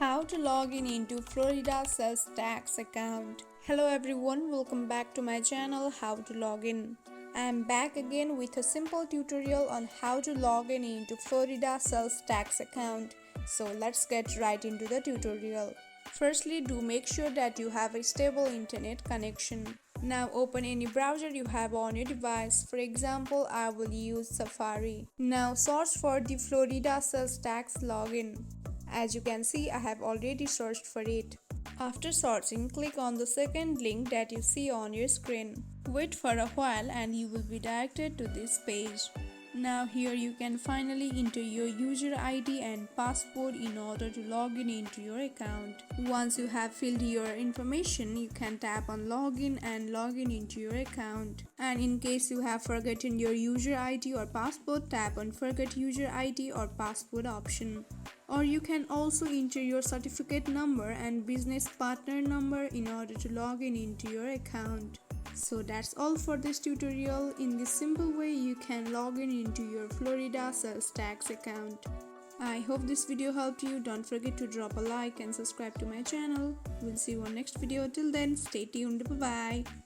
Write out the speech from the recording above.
How to log in into Florida sales tax account. Hello everyone, welcome back to my channel How to Log In. I am back again with a simple tutorial on how to log in into Florida sales tax account. So let's get right into the tutorial. Firstly, do make sure that you have a stable internet connection. Now open any browser you have on your device. For example, I will use Safari. Now search for the Florida sales tax login. As you can see, I have already searched for it. After searching, click on the second link that you see on your screen. Wait for a while and you will be directed to this page. Now here you can finally enter your user ID and password in order to log in into your account. Once you have filled your information, you can tap on login and log in into your account. And in case you have forgotten your user ID or password, tap on forget user ID or password option. Or you can also enter your certificate number and business partner number in order to log in into your account. So that's all for this tutorial. In this simple way, you can log in into your Florida sales tax account. I hope this video helped you. Don't forget to drop a like and subscribe to my channel. We'll see you on next video. Till then, stay tuned. Bye bye.